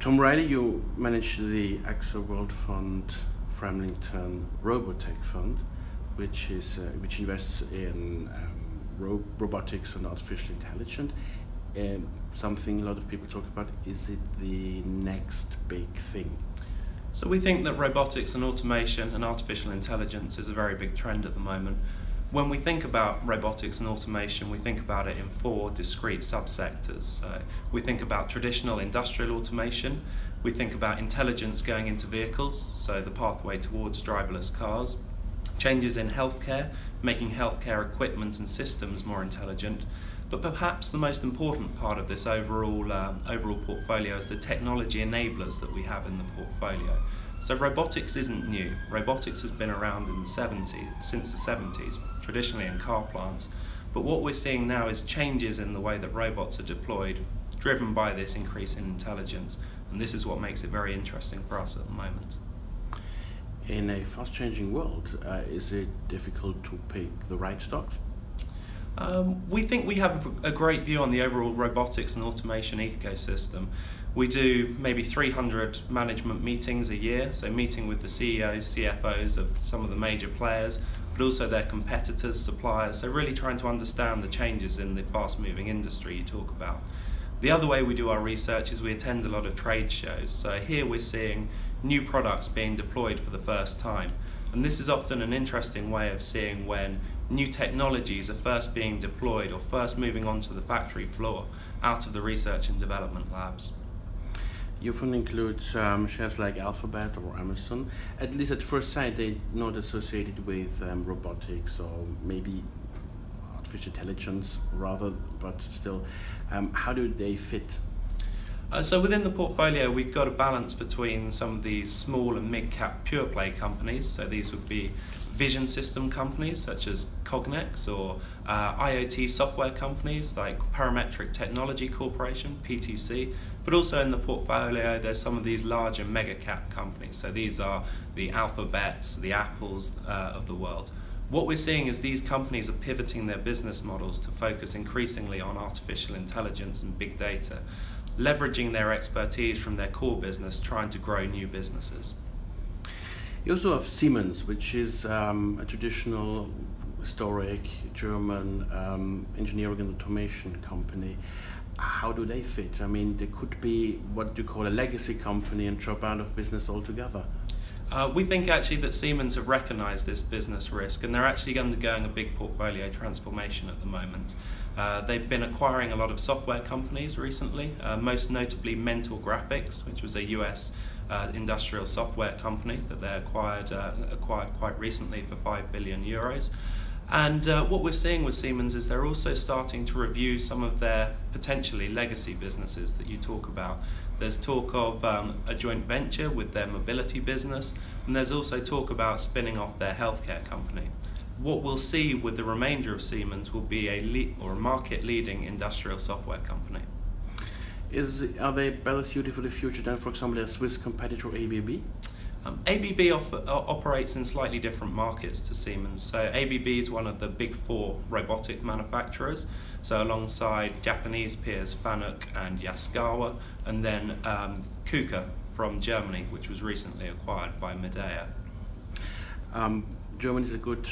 Tom Riley, you manage the AXA World Fund Framlington Robotech Fund, which invests in robotics and artificial intelligence. Something a lot of people talk about. Is it the next big thing? So we think that robotics and automation and artificial intelligence is a very big trend at the moment. When we think about robotics and automation, we think about it in four discrete subsectors. So we think about traditional industrial automation, we think about intelligence going into vehicles, so the pathway towards driverless cars, changes in healthcare, making healthcare equipment and systems more intelligent, but perhaps the most important part of this overall portfolio is the technology enablers that we have in the portfolio. So robotics isn't new. Robotics has been around in the 70s, since the 70s, traditionally in car plants. But what we're seeing now is changes in the way that robots are deployed, driven by this increase in intelligence. And this is what makes it very interesting for us at the moment. In a fast-changing world, is it difficult to pick the right stocks? We think we have a great view on the overall robotics and automation ecosystem. We do maybe 300 management meetings a year, so meeting with the CEOs, CFOs of some of the major players, but also their competitors, suppliers, so really trying to understand the changes in the fast-moving industry you talk about. The other way we do our research is we attend a lot of trade shows, so here we're seeing new products being deployed for the first time. And this is often an interesting way of seeing when new technologies are first being deployed or first moving onto the factory floor out of the research and development labs. Your fund includes shares like Alphabet or Amazon. At least at first sight, they're not associated with robotics or maybe artificial intelligence rather, but still, how do they fit? So within the portfolio, we've got a balance between some of these small and mid-cap pure play companies. So these would be vision system companies such as Cognex, or IoT software companies like Parametric Technology Corporation, PTC. But also in the portfolio, there's some of these larger mega cap companies. So these are the Alphabets, the Apples of the world. What we're seeing is these companies are pivoting their business models to focus increasingly on artificial intelligence and big data, leveraging their expertise from their core business, trying to grow new businesses. You also have Siemens, which is a traditional, historic German engineering and automation company. How do they fit? I mean, they could be what you call a legacy company and drop out of business altogether. We think actually that Siemens have recognised this business risk, and they're actually undergoing a big portfolio transformation at the moment. They've been acquiring a lot of software companies recently, most notably Mental Graphics, which was a US industrial software company that they acquired quite recently for €5 billion. And what we're seeing with Siemens is they're also starting to review some of their potentially legacy businesses that you talk about. There's talk of a joint venture with their mobility business, and there's also talk about spinning off their healthcare company. What we'll see with the remainder of Siemens will be a market-leading industrial software company. Are they better suited for the future than, for example, their Swiss competitor ABB? ABB operates in slightly different markets to Siemens. So ABB is one of the big four robotic manufacturers. So alongside Japanese peers Fanuc and Yaskawa, and then KUKA from Germany, which was recently acquired by Midea. Germany is a good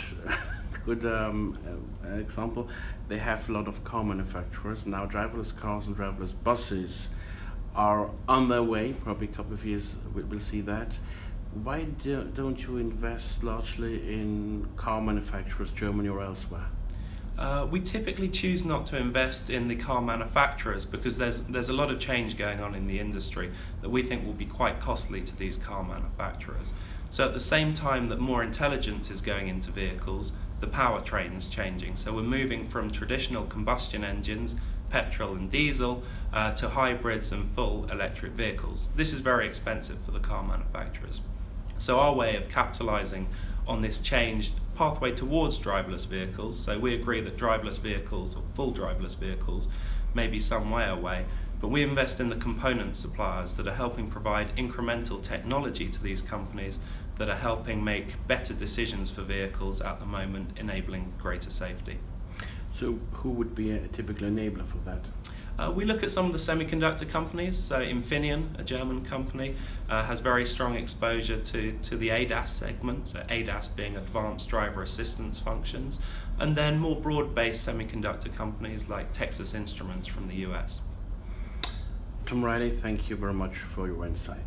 example. They have a lot of car manufacturers. Now driverless cars and driverless buses are on their way. Probably a couple of years we'll see that. Why don't you invest largely in car manufacturers, Germany or elsewhere? We typically choose not to invest in the car manufacturers because there's a lot of change going on in the industry that we think will be quite costly to these car manufacturers. So at the same time that more intelligence is going into vehicles, the powertrain is changing. So we're moving from traditional combustion engines, petrol and diesel, to hybrids and full electric vehicles. This is very expensive for the car manufacturers. So our way of capitalizing on this changed pathway towards driverless vehicles, so we agree that driverless vehicles or full driverless vehicles may be some way away, but we invest in the component suppliers that are helping provide incremental technology to these companies that are helping make better decisions for vehicles at the moment, enabling greater safety. So who would be a typical enabler for that? We look at some of the semiconductor companies. So Infineon, a German company, has very strong exposure to the ADAS segment, so ADAS being advanced driver assistance functions, and then more broad-based semiconductor companies like Texas Instruments from the US. Tom Riley, thank you very much for your insight.